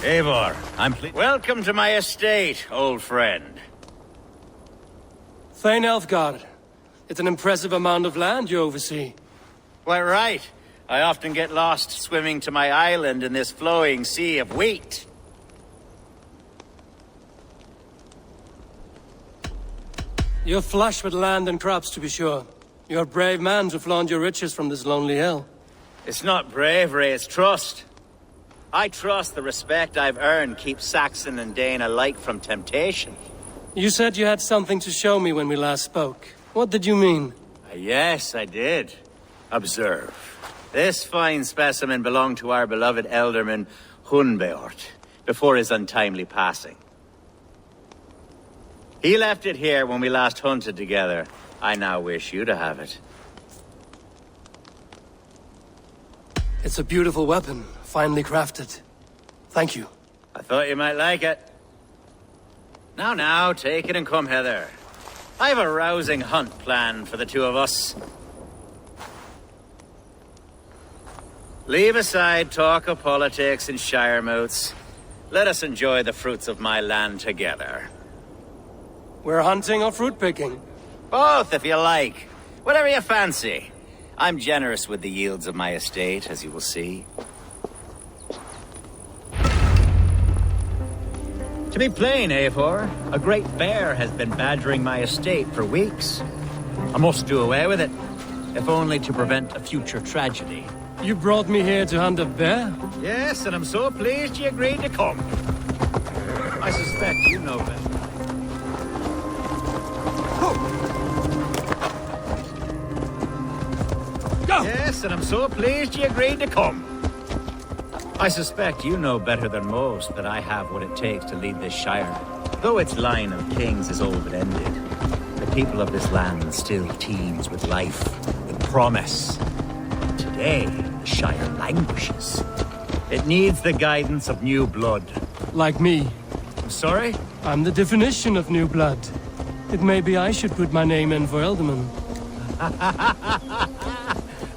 Eivor, I'm pleased. Welcome to my estate, old friend. Thane Elfgard. It's an impressive amount of land you oversee. Quite right. I often get lost swimming to my island in this flowing sea of wheat. You're flush with land and crops, to be sure. You're a brave man to flaunt your riches from this lonely hill. It's not bravery, it's trust. I trust the respect I've earned keeps Saxon and Dane alike from temptation. You said you had something to show me when we last spoke. What did you mean? Yes, I did. Observe. This fine specimen belonged to our beloved elderman, Hunbeort, before his untimely passing. He left it here when we last hunted together. I now wish you to have it. It's a beautiful weapon, finely crafted. Thank you. I thought you might like it. Now, take it and come hither. I've a rousing hunt planned for the two of us. Leave aside talk of politics and shire moots. Let us enjoy the fruits of my land together. We're hunting or fruit picking? Both, if you like. Whatever you fancy. I'm generous with the yields of my estate, as you will see. To be plain, Eivor, a great bear has been badgering my estate for weeks. I must do away with it, if only to prevent a future tragedy. You brought me here to hunt a bear? Yes, and I'm so pleased you agreed to come. I suspect you know better. Yes, and I'm so pleased you agreed to come. I suspect you know better than most that I have what it takes to lead this shire. Though its line of kings is old and ended, the people of this land still teems with life, with promise. Today, the shire languishes. It needs the guidance of new blood. Like me. I'm sorry? I'm the definition of new blood. It may be I should put my name in for Elderman.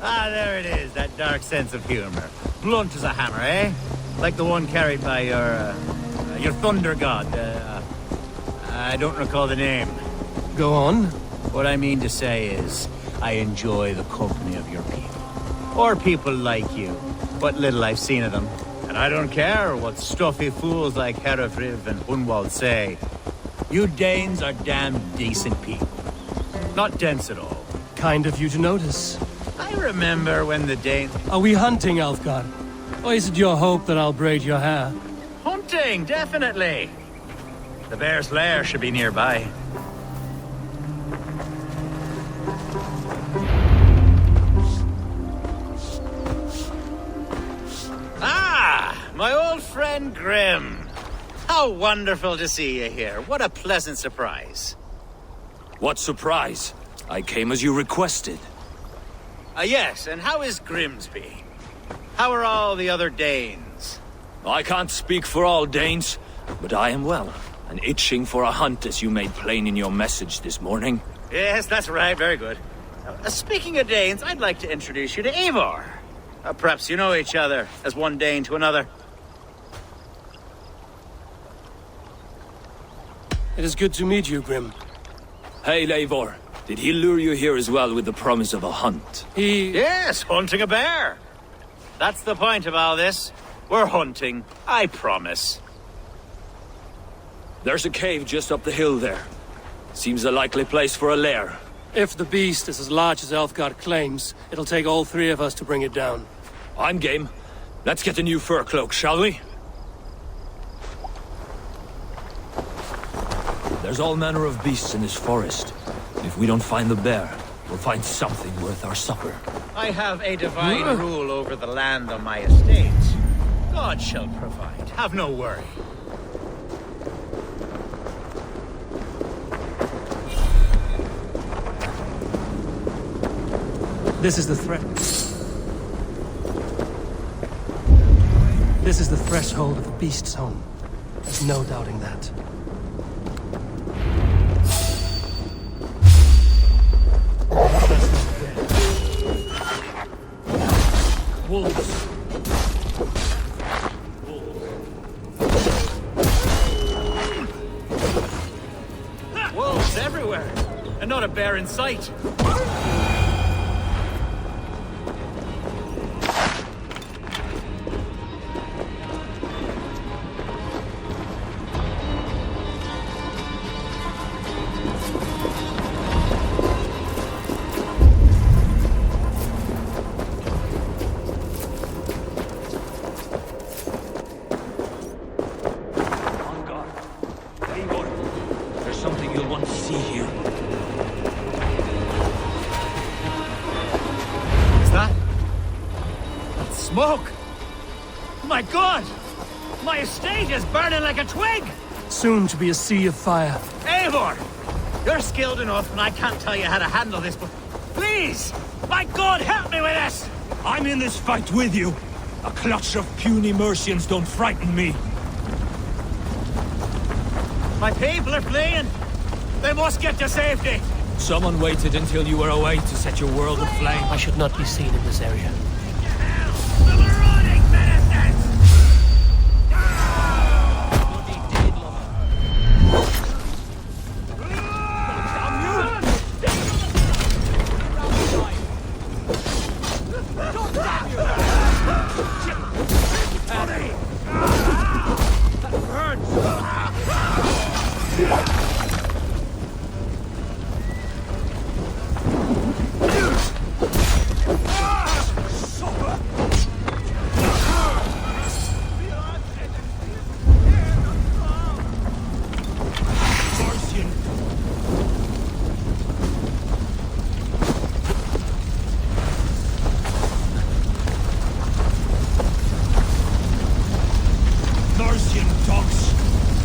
Ah, there it is, that dark sense of humor. Blunt as a hammer, eh? Like the one carried by your thunder god. I don't recall the name. Go on. What I mean to say is, I enjoy the company of your people. Or people like you. What little I've seen of them. And I don't care what stuffy fools like Herefriv and Hunwald say. You Danes are damn decent people. Not dense at all. Kind of you to notice. I remember when the Danes... Are we hunting, Elfgard? Or is it your hope that I'll braid your hair? Hunting, definitely. The bear's lair should be nearby. Ah, my old friend Grim. How wonderful to see you here. What a pleasant surprise. What surprise? I came as you requested. Yes, and how is Grimsby? How are all the other Danes? I can't speak for all Danes, but I am well, and itching for a hunt as you made plain in your message this morning. Yes, that's right, very good. Speaking of Danes, I'd like to introduce you to Eivor. Perhaps you know each other, as one Dane to another. It is good to meet you, Grim. Hey, Eivor. Did he lure you here as well with the promise of a hunt? Yes, hunting a bear. That's the point of all this. We're hunting, I promise. There's a cave just up the hill there. Seems a likely place for a lair. If the beast is as large as Elfgard claims, it'll take all three of us to bring it down. I'm game. Let's get a new fur cloak, shall we? There's all manner of beasts in this forest. If we don't find the bear, we'll find something worth our supper. I have a divine rule over the land on my estate. God shall provide. Have no worry. This is the threat. This is the threshold of the beast's home. There's no doubting that. Wolves. everywhere, and not a bear in sight. Smoke! My God! My estate is burning like a twig! Soon to be a sea of fire. Eivor! You're skilled enough, and I can't tell you how to handle this, but please! My God, help me with this! I'm in this fight with you. A clutch of puny Mercians don't frighten me. My people are fleeing! They must get to safety! Someone waited until you were away to set your world aflame. I should not be seen in this area. The marauding medicines!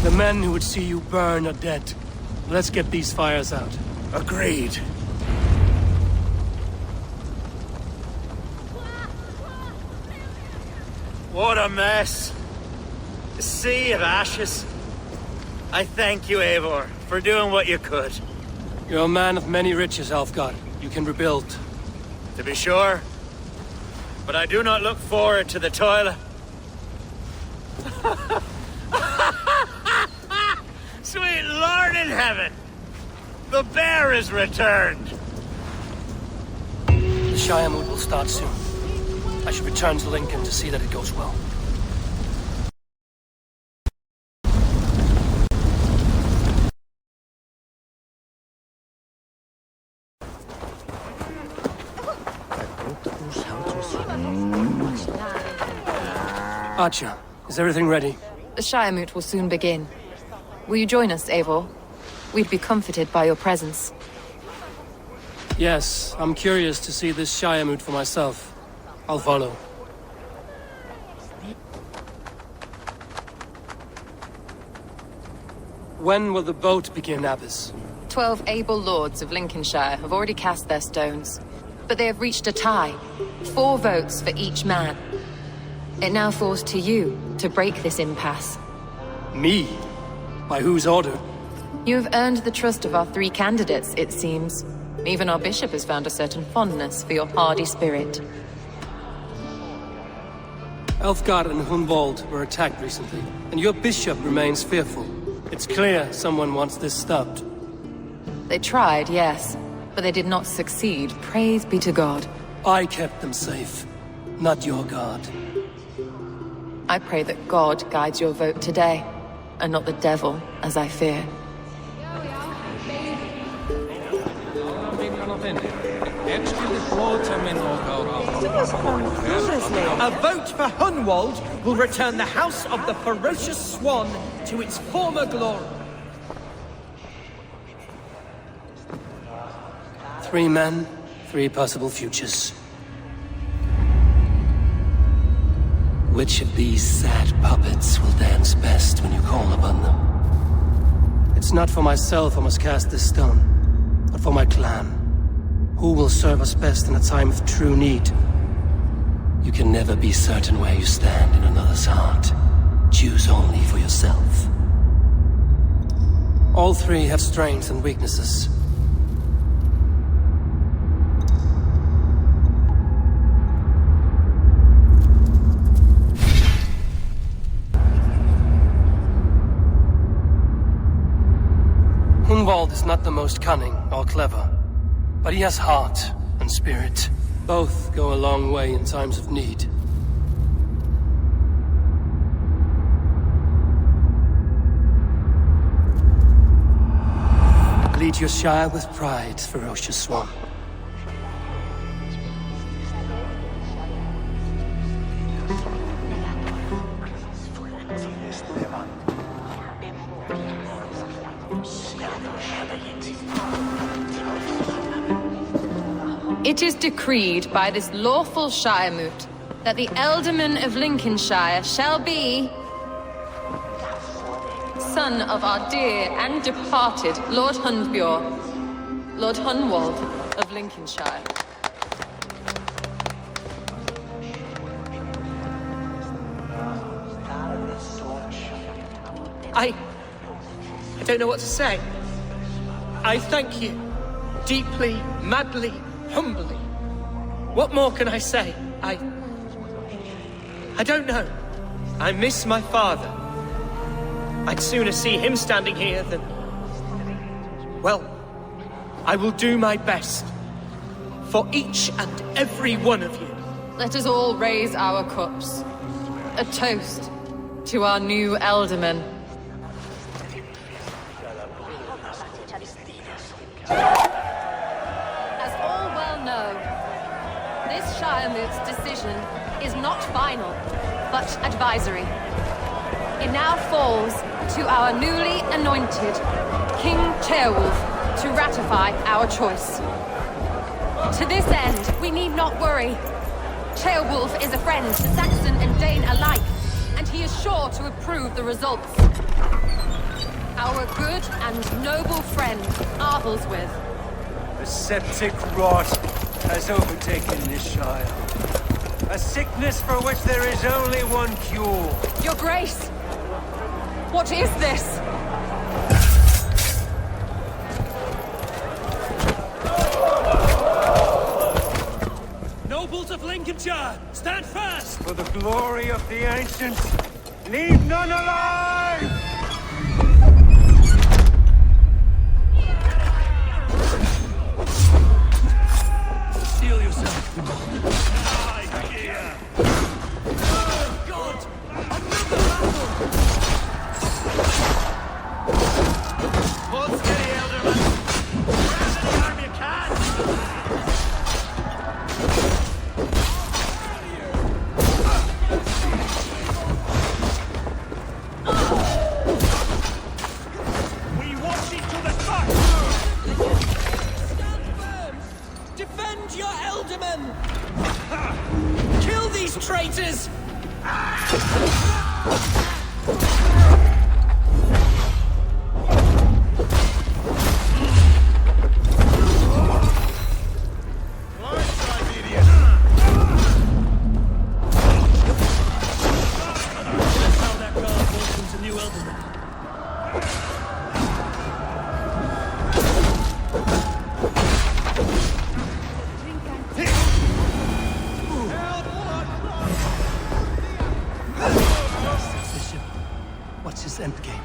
The men who would see you burn are dead. Let's get these fires out. Agreed. What a mess. A sea of ashes. I thank you, Eivor, for doing what you could. You're a man of many riches, Alfgard. You can rebuild. To be sure. But I do not look forward to the toil. Sweet Lord in heaven! The bear is returned! The Shire mood will start soon. I should return to Lincoln to see that it goes well. Archer, is everything ready? The Shire moot will soon begin. Will you join us, Eivor? We'd be comforted by your presence. Yes, I'm curious to see this Shire moot for myself. I'll follow. When will the vote begin, Abbess? 12 able lords of Lincolnshire have already cast their stones, but they have reached a tie. 4 votes for each man. It now falls to you to break this impasse. Me? By whose order? You have earned the trust of our 3 candidates, it seems. Even our bishop has found a certain fondness for your hardy spirit. Elfgard and Hunwald were attacked recently, and your bishop remains fearful. It's clear someone wants this stopped. They tried, yes, but they did not succeed. Praise be to God. I kept them safe, not your God. I pray that God guides your vote today, and not the devil, as I fear. A vote for Hunwald will return the House of the Ferocious Swan to its former glory. 3 men, 3 possible futures. Which of these sad puppets will dance best when you call upon them? It's not for myself I must cast this stone, but for my clan. Who will serve us best in a time of true need? You can never be certain where you stand in another's heart. Choose only for yourself. All 3 have strengths and weaknesses. Hunwald is not the most cunning or clever, but he has heart and spirit. Both go a long way in times of need. Lead your Shire with pride, ferocious Swan. It is decreed by this lawful Shiremoot that the Ealdorman of Lincolnshire shall be son of our dear and departed Lord Hundbjorn, Lord Hunwald of Lincolnshire. I don't know what to say. I thank you. Deeply, madly, humbly. What more can I say? I don't know. I miss my father. I'd sooner see him standing here than... Well, I will do my best. For each and every one of you. Let us all raise our cups. A toast to our new Ealdorman. As all well know, this Shiremoot's decision is not final, but advisory. It now falls to our newly anointed King Ceolwulf to ratify our choice. To this end, we need not worry. Ceolwulf is a friend to Saxon and Dane alike, and he is sure to approve the results. Our good and noble friend, Arthelswith. A septic rot has overtaken this Shire. A sickness for which there is only one cure. Your Grace! What is this? Nobles of Lincolnshire, stand fast! For the glory of the ancients, leave none alive! Steel yourself. Idea. Oh, God! Another battle! Hold steady, Ealdorman. Grab any arm you can. We watch each other's back! Stand firm! Defend your Ealdorman! Kill these traitors! What's his endgame?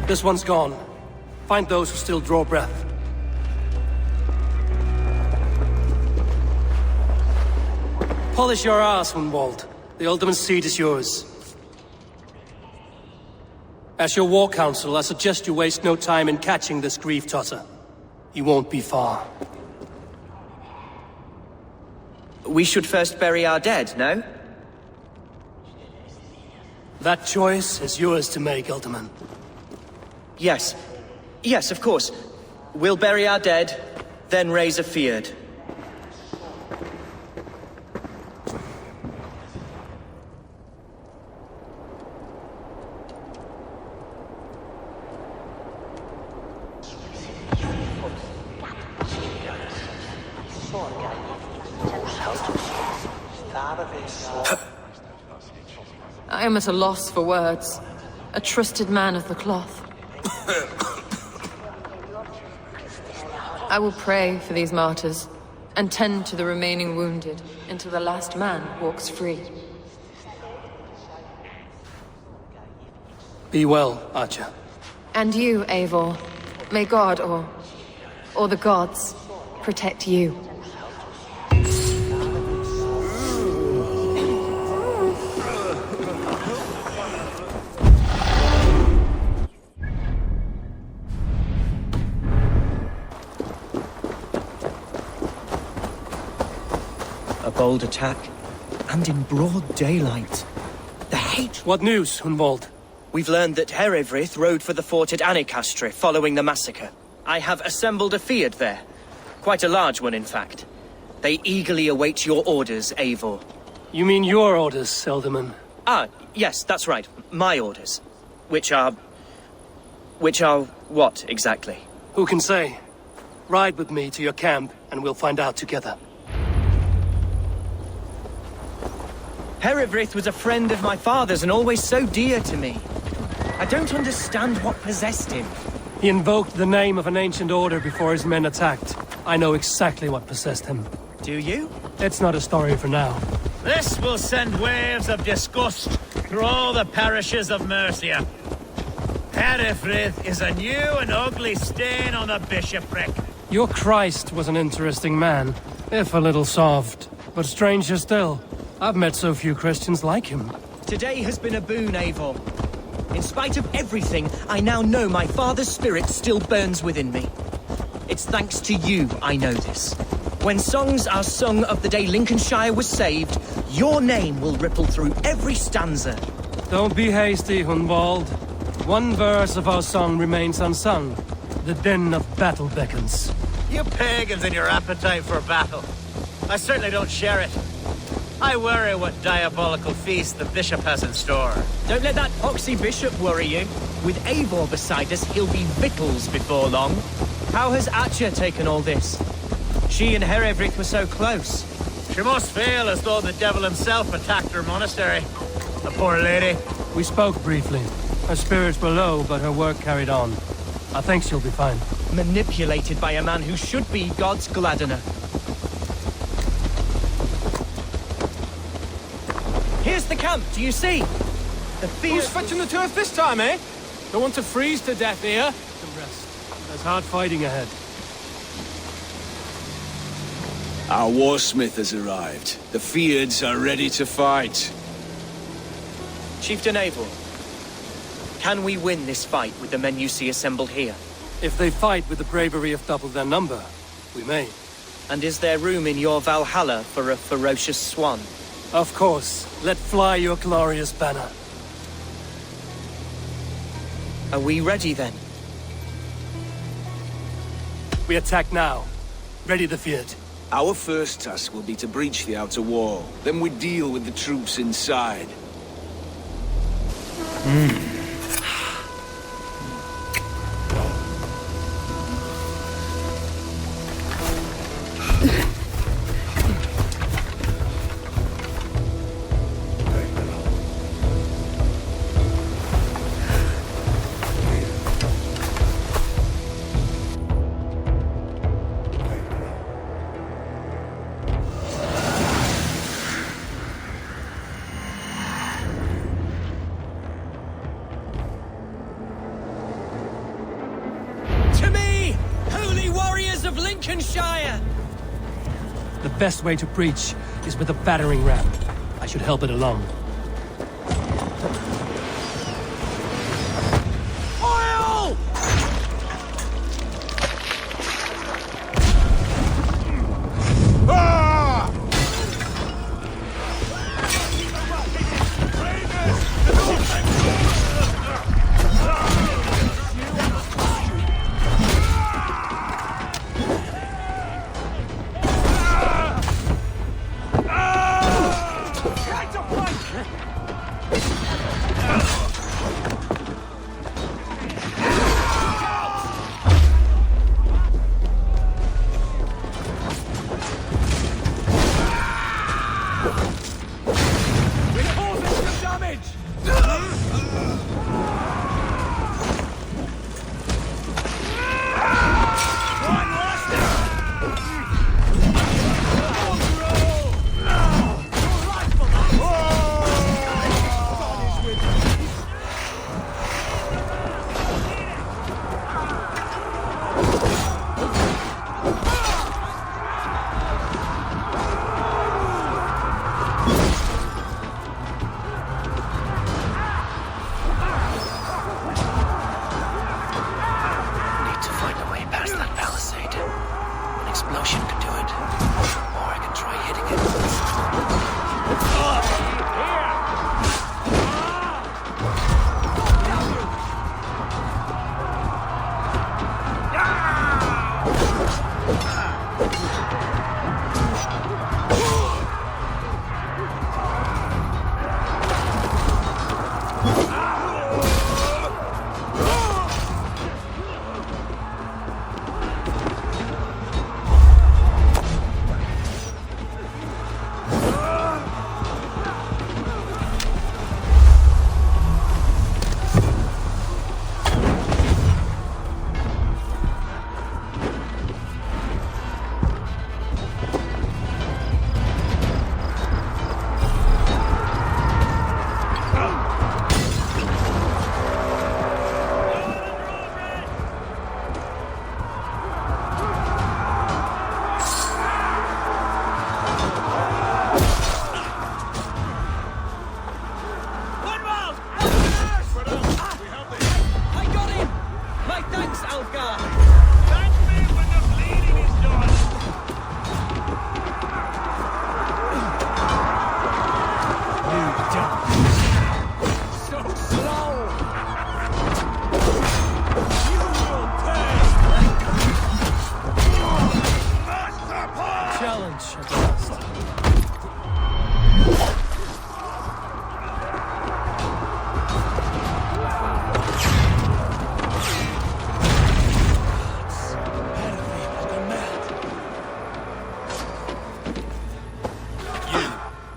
This one's gone. Find those who still draw breath. Polish your ass, Hunwald. The Ealdorman's seat is yours. As your war council, I suggest you waste no time in catching this grief-tosser. He won't be far. We should first bury our dead, no? That choice is yours to make, Ealdorman. Yes. Yes, of course. We'll bury our dead, then raise a feard. I am at a loss for words. A trusted man of the cloth. I will pray for these martyrs, and tend to the remaining wounded until the last man walks free. Be well, Archer. And you, Eivor. May God, or the gods, protect you. A bold attack, and in broad daylight. The hate. What news, Hunwald? We've learned that Herewrith rode for the fort at Annikastre following the massacre. I have assembled a Field there. Quite a large one, in fact. They eagerly await your orders, Eivor. You mean your orders, Elderman? Ah, yes, that's right. My orders. Which are what, exactly? Who can say? Ride with me to your camp, and we'll find out together. Herewrith was a friend of my father's and always so dear to me. I don't understand what possessed him. He invoked the name of an ancient order before his men attacked. I know exactly what possessed him. Do you? It's not a story for now. This will send waves of disgust through all the parishes of Mercia. Herefrith is a new and ugly stain on the bishopric. Your Christ was an interesting man, if a little soft. But stranger still, I've met so few Christians like him. Today has been a boon, Eivor. In spite of everything, I now know my father's spirit still burns within me. It's thanks to you I know this. When songs are sung of the day Lincolnshire was saved, your name will ripple through every stanza. Don't be hasty, Hunwald. One verse of our song remains unsung. The din of battle beckons. You pagans and your appetite for battle. I certainly don't share it. I worry what diabolical feast the bishop has in store. Don't let that poxy bishop worry you. With Eivor beside us, he'll be victuals before long. How has Atcha taken all this? She and Herewrith were so close. She must feel as though the devil himself attacked her monastery. The poor lady. We spoke briefly. Her spirits were low, but her work carried on. I think she'll be fine. Manipulated by a man who should be God's gladdener. Here's the camp, do you see? The field... Who's fetching the turf this time, eh? Don't want to freeze to death here. Some rest. There's hard fighting ahead. Our warsmith has arrived. The Fields are ready to fight. Chieftain Eivor, can we win this fight with the men you see assembled here? If they fight with the bravery of double their number, we may. And is there room in your Valhalla for a ferocious swan? Of course. Let fly your glorious banner. Are we ready then? We attack now. Ready the field. Our first task will be to breach the outer wall. Then we deal with the troops inside. Of Lincolnshire! The best way to breach is with a battering ram. I should help it along. Oil!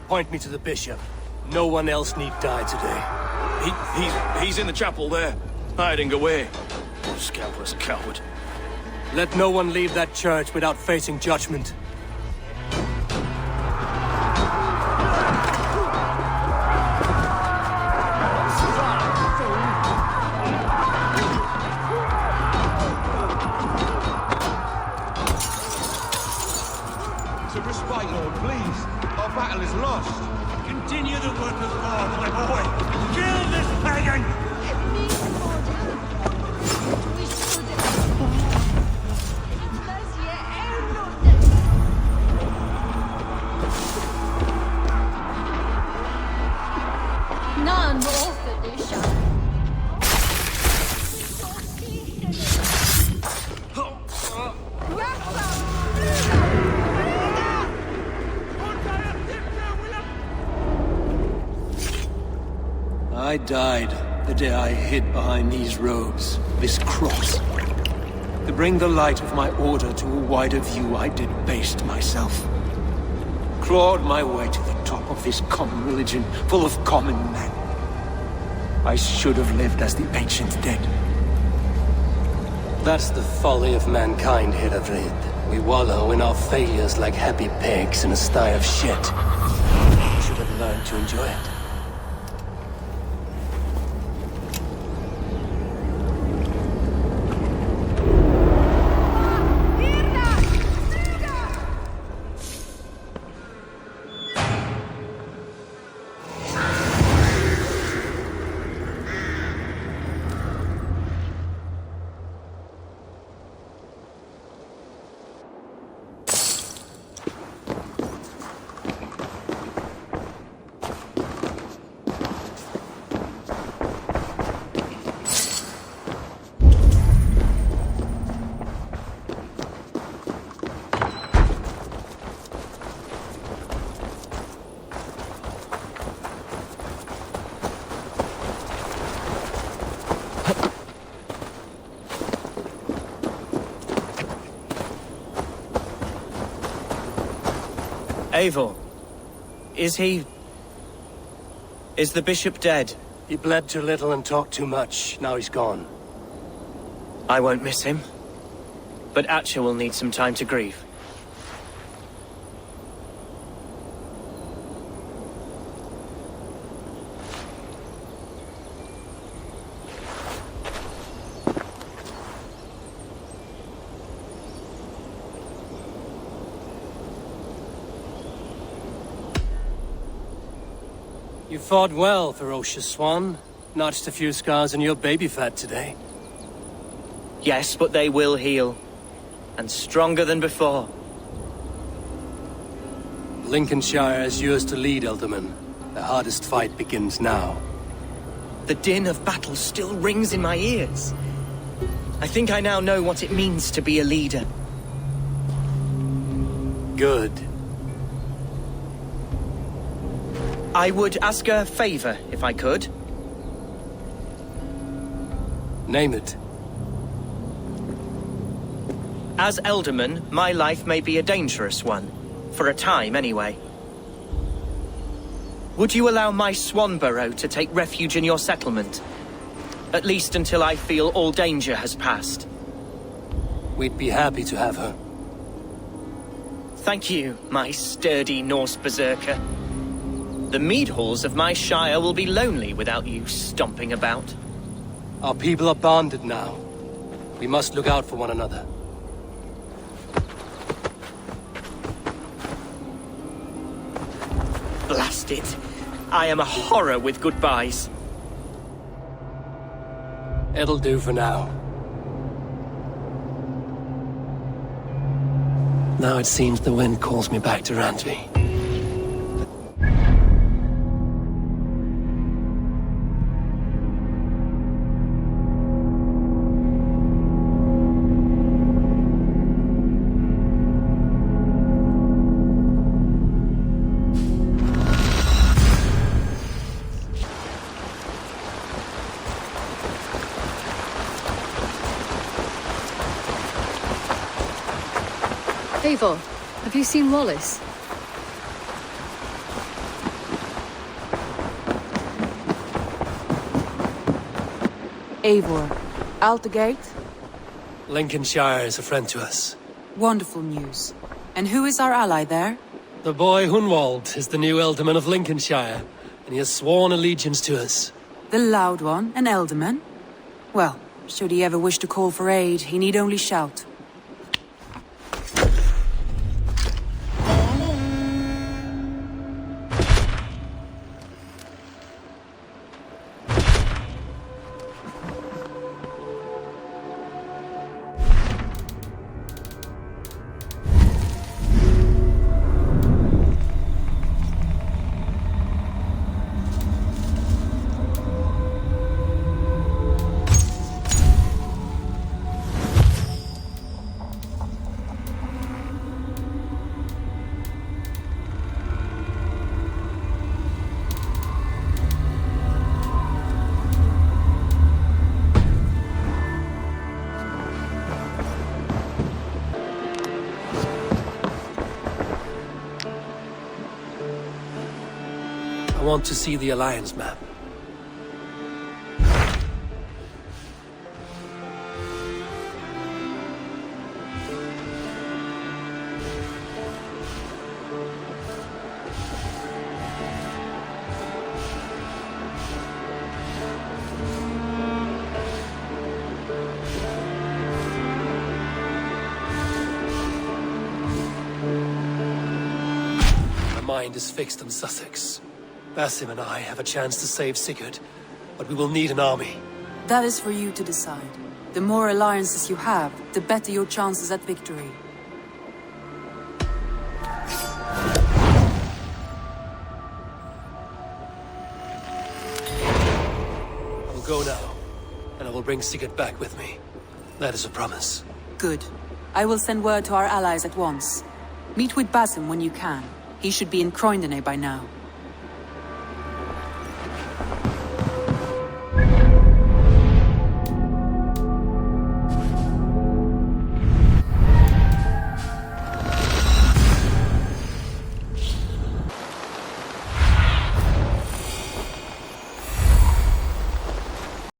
Point me to the bishop. No one else need die today. He's in the chapel there, hiding away. Scalper's coward. Let no one leave that church without facing judgment. To respite, Lord, please. Our battle is lost. Continue the work of God, my boy. Kill this pagan! None offered this shall. I died the day I hid behind these robes, this cross. To bring the light of my order to a wider view, I debased myself. Clawed my way to the top of this common religion, full of common men. I should have lived as the ancient dead. That's the folly of mankind, Heravrid. We wallow in our failures like happy pigs in a sty of shit. We should have learned to enjoy it. Eivor, is the bishop dead? He bled too little and talked too much. Now he's gone. I won't miss him. But Atcha will need some time to grieve. You fought well, ferocious swan. Notched a few scars on your baby fat today. Yes, but they will heal. And stronger than before. Lincolnshire is yours to lead, Elderman. The hardest fight begins now. The din of battle still rings in my ears. I think I now know what it means to be a leader. Good. I would ask a favor, if I could. Name it. As Elderman, my life may be a dangerous one. For a time, anyway. Would you allow my Swanborough to take refuge in your settlement? At least until I feel all danger has passed. We'd be happy to have her. Thank you, my sturdy Norse berserker. The mead halls of my shire will be lonely without you stomping about. Our people are bonded now. We must look out for one another. Blast it. I am a horror with goodbyes. It'll do for now. Now it seems the wind calls me back to Rantvi. Eivor, have you seen Wallace? Eivor, out the gate? Lincolnshire is a friend to us. Wonderful news. And who is our ally there? The boy Hunwald is the new Ealdorman of Lincolnshire, and he has sworn allegiance to us. The loud one, an Ealdorman? Well, should he ever wish to call for aid, he need only shout. I want to see the Alliance map. My mind is fixed on Sussex. Basim and I have a chance to save Sigurd, but we will need an army. That is for you to decide. The more alliances you have, the better your chances at victory. I will go now, and I will bring Sigurd back with me. That is a promise. Good. I will send word to our allies at once. Meet with Basim when you can. He should be in Croydon by now.